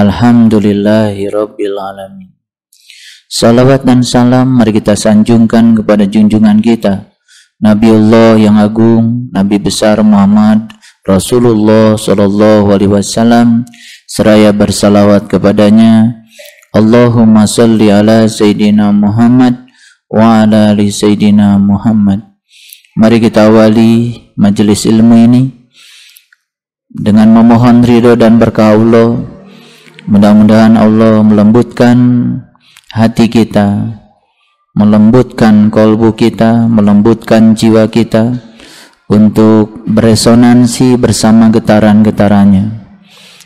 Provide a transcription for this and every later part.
Alhamdulillahi Rabbil Alamin. Salawat dan salam mari kita sanjungkan kepada junjungan kita, Nabiullah yang agung, Nabi besar Muhammad Rasulullah Sallallahu Alaihi Wasallam, seraya bersalawat kepadanya. Allahumma salli ala Sayyidina Muhammad wa ala ali Sayyidina Muhammad. Mari kita awali majelis ilmu ini dengan memohon ridho dan berkah Allah. Mudah-mudahan Allah melembutkan hati kita, melembutkan kolbu kita, melembutkan jiwa kita untuk beresonansi bersama getaran-getarannya.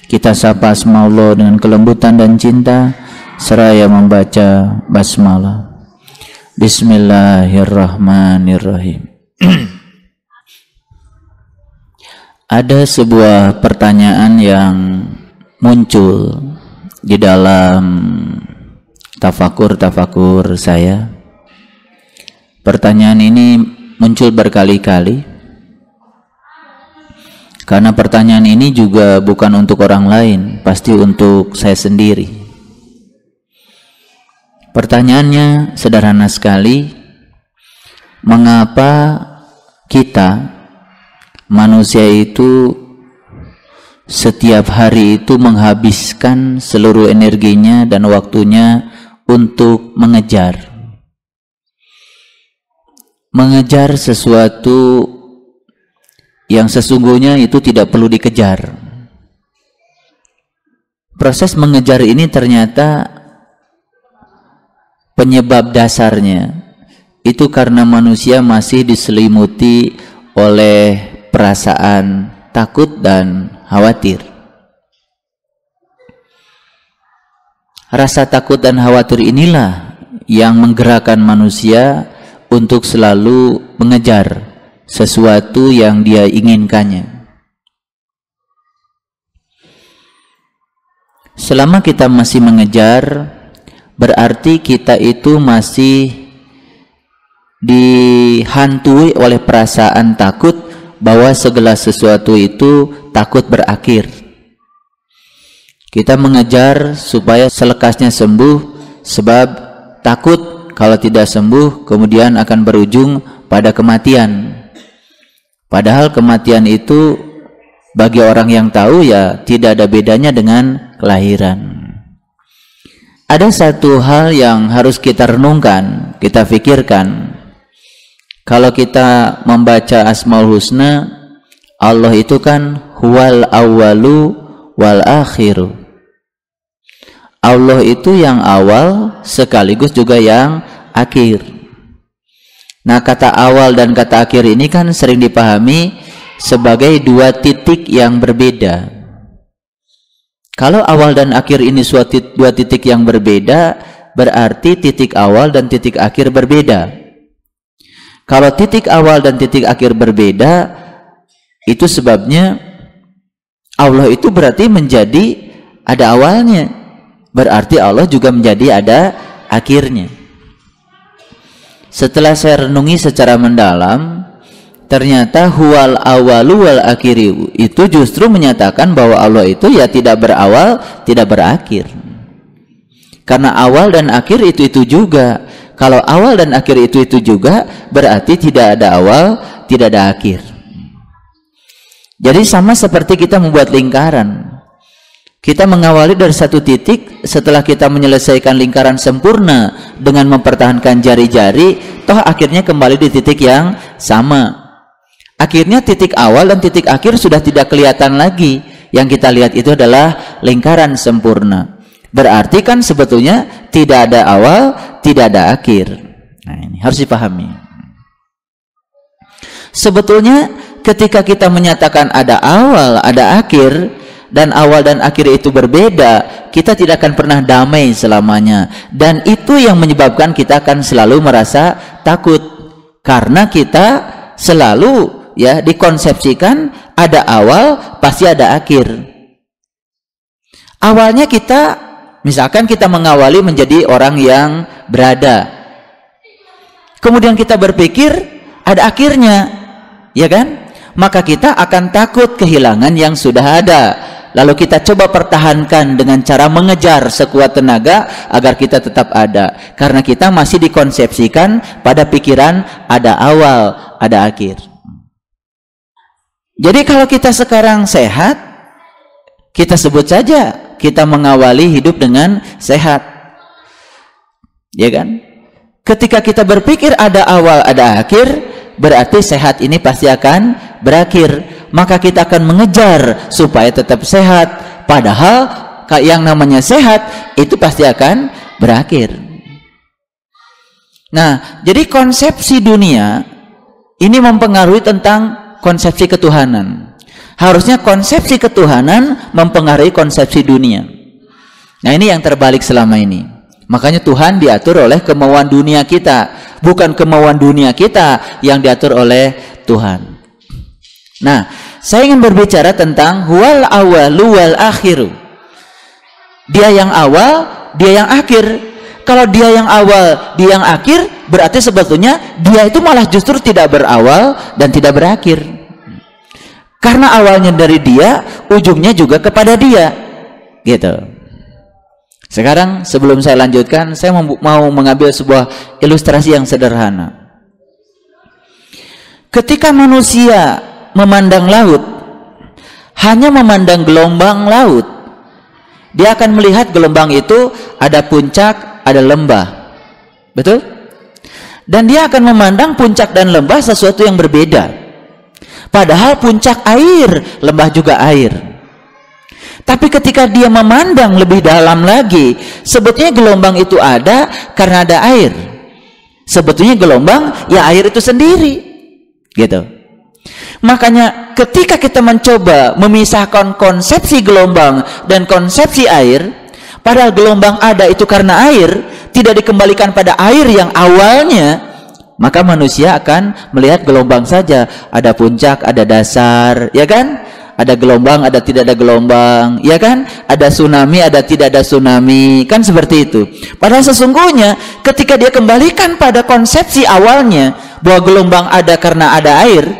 Kita sapa asma Allah dengan kelembutan dan cinta seraya membaca basmalah. Bismillahirrahmanirrahim. Ada sebuah pertanyaan yang muncul di dalam tafakur saya. Pertanyaan ini muncul berkali-kali karena pertanyaan ini juga bukan untuk orang lain, pasti untuk saya sendiri. Pertanyaannya sederhana sekali, mengapa kita manusia itu setiap hari itu menghabiskan seluruh energinya dan waktunya untuk mengejar sesuatu yang sesungguhnya itu tidak perlu dikejar. Proses mengejar ini ternyata penyebab dasarnya itu karena manusia masih diselimuti oleh perasaan takut dan khawatir. Rasa takut dan khawatir inilah yang menggerakkan manusia untuk selalu mengejar sesuatu yang dia inginkannya. Selama kita masih mengejar, berarti kita itu masih dihantui oleh perasaan takut bahwa segala sesuatu itu takut berakhir. Kita mengejar supaya selekasnya sembuh, sebab takut kalau tidak sembuh kemudian akan berujung pada kematian. Padahal kematian itu bagi orang yang tahu ya tidak ada bedanya dengan kelahiran. Ada satu hal yang harus kita renungkan, kita fikirkan. Kalau kita membaca Asmaul Husna, Allah itu kan huwal awwalu wal akhiru. Allah itu yang awal sekaligus juga yang akhir. Nah, kata awal dan kata akhir ini kan sering dipahami sebagai dua titik yang berbeda. Kalau awal dan akhir ini dua titik yang berbeda, berarti titik awal dan titik akhir berbeda. Kalau titik awal dan titik akhir berbeda, itu sebabnya Allah itu berarti menjadi ada awalnya, berarti Allah juga menjadi ada akhirnya. Setelah saya renungi secara mendalam, ternyata huwal awalu wal akhiri itu justru menyatakan bahwa Allah itu ya tidak berawal, tidak berakhir. Karena awal dan akhir itu juga. Kalau awal dan akhir itu juga, berarti tidak ada awal, tidak ada akhir. Jadi sama seperti kita membuat lingkaran. Kita mengawali dari satu titik, setelah kita menyelesaikan lingkaran sempurna dengan mempertahankan jari-jari, toh akhirnya kembali di titik yang sama. Akhirnya titik awal dan titik akhir sudah tidak kelihatan lagi. Yang kita lihat itu adalah lingkaran sempurna. Berarti kan sebetulnya tidak ada awal, tidak ada akhir. Nah, ini harus dipahami. Sebetulnya ketika kita menyatakan ada awal, ada akhir, dan awal dan akhir itu berbeda, kita tidak akan pernah damai selamanya. Dan itu yang menyebabkan kita akan selalu merasa takut. Karena kita selalu ya dikonsepsikan ada awal, pasti ada akhir. Awalnya kita, misalkan kita mengawali menjadi orang yang berada. Kemudian kita berpikir ada akhirnya, ya kan? Maka kita akan takut kehilangan yang sudah ada. lalu kita coba pertahankan dengan cara mengejar sekuat tenaga agar kita tetap ada, karena kita masih dikonsepsikan pada pikiran ada awal, ada akhir. Jadi kalau kita sekarang sehat, kita sebut saja kita mengawali hidup dengan sehat, ya kan? Ketika kita berpikir ada awal, ada akhir, berarti sehat ini pasti akan berakhir. Maka kita akan mengejar supaya tetap sehat, padahal yang namanya sehat itu pasti akan berakhir. Nah, jadi konsepsi dunia ini mempengaruhi tentang konsepsi ketuhanan. Harusnya konsepsi ketuhanan mempengaruhi konsepsi dunia. Nah, ini yang terbalik selama ini. Makanya Tuhan diatur oleh kemauan dunia kita, bukan kemauan dunia kita yang diatur oleh Tuhan. Nah, saya ingin berbicara tentang huwal awalu wal akhiru. Dia yang awal, dia yang akhir. Kalau dia yang awal, dia yang akhir, berarti sebetulnya dia itu malah justru tidak berawal dan tidak berakhir. Karena awalnya dari dia, ujungnya juga kepada dia, gitu. Sekarang sebelum saya lanjutkan, saya mau mengambil sebuah ilustrasi yang sederhana. Ketika manusia memandang laut, hanya memandang gelombang laut, dia akan melihat gelombang itu ada puncak, ada lembah, betul? Dan dia akan memandang puncak dan lembah sesuatu yang berbeda. Padahal puncak air, lembah juga air. Tapi ketika dia memandang lebih dalam lagi, sebetulnya gelombang itu ada karena ada air. Sebetulnya gelombang ya air itu sendiri, gitu. Makanya ketika kita mencoba memisahkan konsepsi gelombang dan konsepsi air, padahal gelombang ada itu karena air, tidak dikembalikan pada air yang awalnya, maka manusia akan melihat gelombang saja. Ada puncak, ada dasar, ya kan? Ada gelombang, ada tidak ada gelombang, ya kan? Ada tsunami, ada tidak ada tsunami, kan seperti itu. Padahal sesungguhnya ketika dia kembalikan pada konsepsi awalnya bahwa gelombang ada karena ada air.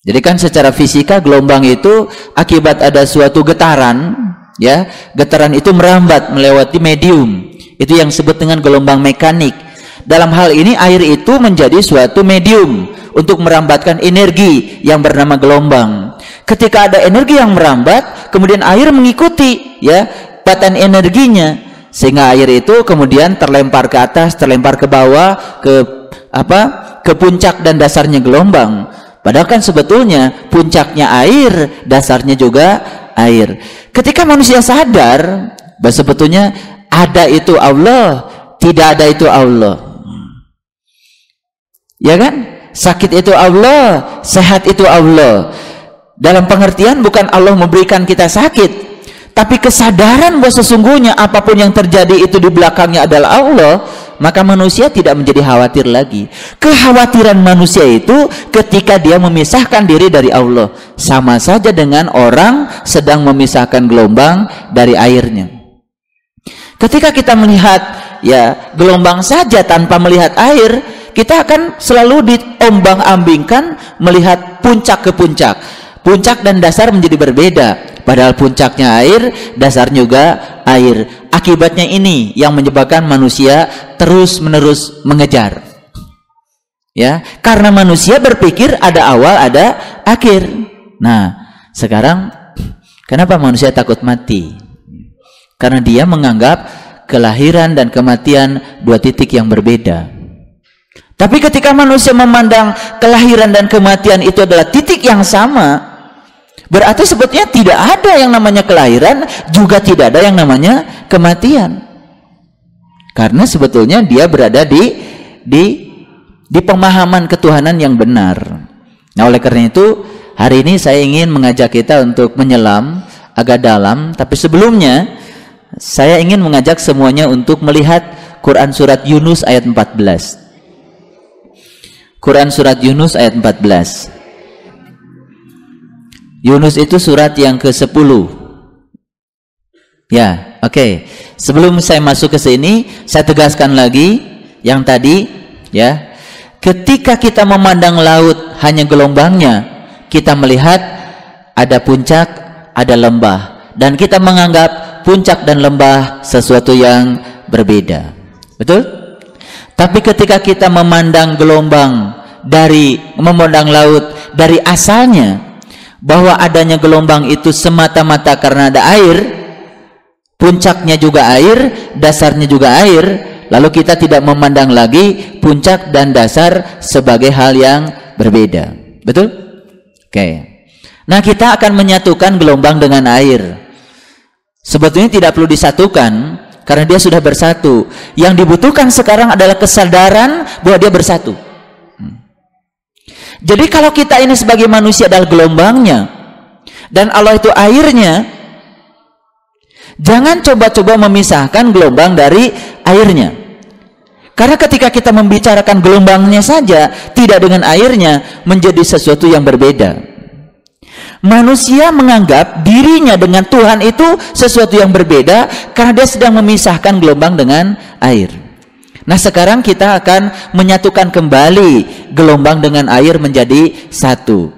Jadi kan secara fisika gelombang itu akibat ada suatu getaran, ya. Getaran itu merambat melewati medium. Itu yang disebut dengan gelombang mekanik. Dalam hal ini air itu menjadi suatu medium untuk merambatkan energi yang bernama gelombang. Ketika ada energi yang merambat, kemudian air mengikuti, ya, batan energinya, sehingga air itu kemudian terlempar ke atas, terlempar ke bawah, ke puncak dan dasarnya gelombang. Padahal kan sebetulnya puncaknya air, dasarnya juga air. Ketika manusia sadar bahwa sebetulnya ada itu Allah, tidak ada itu Allah, ya kan? Sakit itu Allah, sehat itu Allah. Dalam pengertian bukan Allah memberikan kita sakit, tapi kesadaran bahwa sesungguhnya apapun yang terjadi itu di belakangnya adalah Allah, maka manusia tidak menjadi khawatir lagi. Kekhawatiran manusia itu ketika dia memisahkan diri dari Allah, sama saja dengan orang sedang memisahkan gelombang dari airnya. Ketika kita melihat, ya, gelombang saja tanpa melihat air, kita akan selalu diombang-ambingkan melihat puncak ke puncak. Puncak dan dasar menjadi berbeda, padahal puncaknya air, dasarnya juga air. Akibatnya ini yang menyebabkan manusia terus-menerus mengejar, ya, karena manusia berpikir ada awal, ada akhir. Nah, sekarang kenapa manusia takut mati? Karena dia menganggap kelahiran dan kematian dua titik yang berbeda. Tapi ketika manusia memandang kelahiran dan kematian itu adalah titik yang sama, berarti sebetulnya tidak ada yang namanya kelahiran, juga tidak ada yang namanya kematian. Karena sebetulnya dia berada di pemahaman ketuhanan yang benar. Nah, oleh karena itu hari ini saya ingin mengajak kita untuk menyelam agak dalam, tapi sebelumnya saya ingin mengajak semuanya untuk melihat Quran surat Yunus ayat 14. Quran surat Yunus ayat 14. Yunus itu surat yang ke-10. Ya, oke. Sebelum saya masuk ke sini, saya tegaskan lagi yang tadi, ya. Ketika kita memandang laut hanya gelombangnya, kita melihat ada puncak, ada lembah. dan kita menganggap puncak dan lembah sesuatu yang berbeda. Betul? Tapi ketika kita memandang gelombang memandang laut dari asalnya, bahwa adanya gelombang itu semata-mata karena ada air, puncaknya juga air, dasarnya juga air, lalu kita tidak memandang lagi puncak dan dasar sebagai hal yang berbeda. Betul? Oke. Nah, kita akan menyatukan gelombang dengan air. Sebetulnya tidak perlu disatukan karena dia sudah bersatu. Yang dibutuhkan sekarang adalah kesadaran bahwa dia bersatu. Jadi kalau kita ini sebagai manusia adalah gelombangnya dan Allah itu airnya, jangan coba-coba memisahkan gelombang dari airnya. Karena ketika kita membicarakan gelombangnya saja, tidak dengan airnya, menjadi sesuatu yang berbeda. Manusia menganggap dirinya dengan Tuhan itu sesuatu yang berbeda karena dia sedang memisahkan gelombang dengan air. Nah, sekarang kita akan menyatukan kembali gelombang dengan air menjadi satu.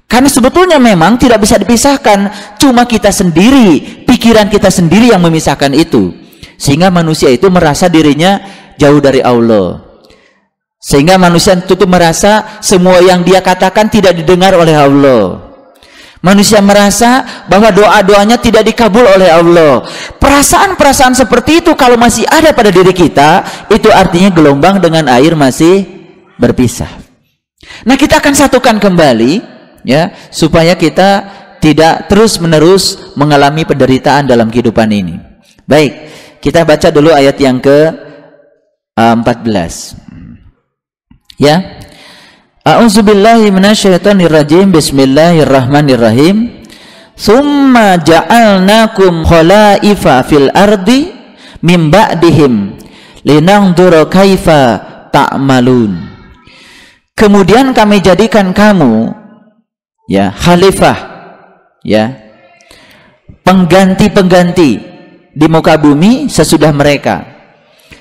Karena sebetulnya memang tidak bisa dipisahkan, cuma kita sendiri, pikiran kita sendiri yang memisahkan itu. Sehingga manusia itu merasa dirinya jauh dari Allah. Sehingga manusia itu merasa semua yang dia katakan tidak didengar oleh Allah. Manusia merasa bahwa doa-doanya tidak dikabul oleh Allah. Perasaan-perasaan seperti itu kalau masih ada pada diri kita, itu artinya gelombang dengan air masih berpisah. Nah, kita akan satukan kembali, ya, supaya kita tidak terus-menerus mengalami penderitaan dalam kehidupan ini. Baik, kita baca dulu ayat yang ke-14. Ya. A'udzubillahi minasyaitonirrajim. Bismillahirrahmanirrahim. Tsumma ja'alnakum khalaifa fil ardi mim ba'dihim linanzura kaifa ta'malun. Kemudian kami jadikan kamu, ya, khalifah, ya, pengganti-pengganti di muka bumi sesudah mereka,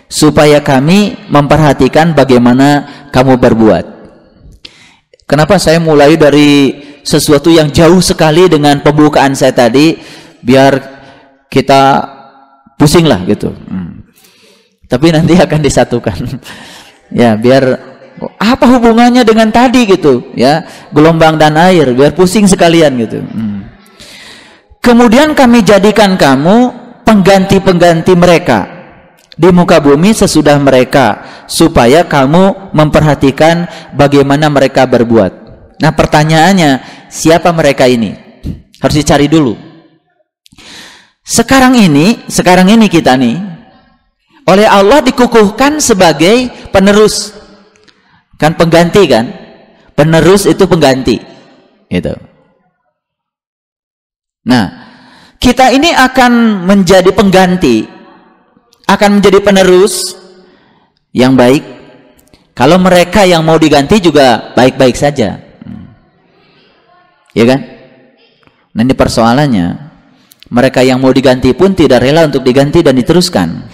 supaya kami memperhatikan bagaimana kamu berbuat. Kenapa saya mulai dari sesuatu yang jauh sekali dengan pembukaan saya tadi, biar kita pusing lah gitu. Tapi nanti akan disatukan. Ya, biar apa hubungannya dengan tadi gitu, ya, gelombang dan air, biar pusing sekalian gitu. Kemudian kami jadikan kamu pengganti-pengganti mereka di muka bumi sesudah mereka, supaya kamu memperhatikan bagaimana mereka berbuat. Nah, pertanyaannya, siapa mereka ini? Harus dicari dulu. Sekarang ini kita nih oleh Allah dikukuhkan sebagai penerus. Kan pengganti kan? Penerus itu pengganti. Gitu. Nah, kita ini akan menjadi pengganti, akan menjadi penerus yang baik kalau mereka yang mau diganti juga baik-baik saja, ya kan? Nanti persoalannya mereka yang mau diganti pun tidak rela untuk diganti dan diteruskan.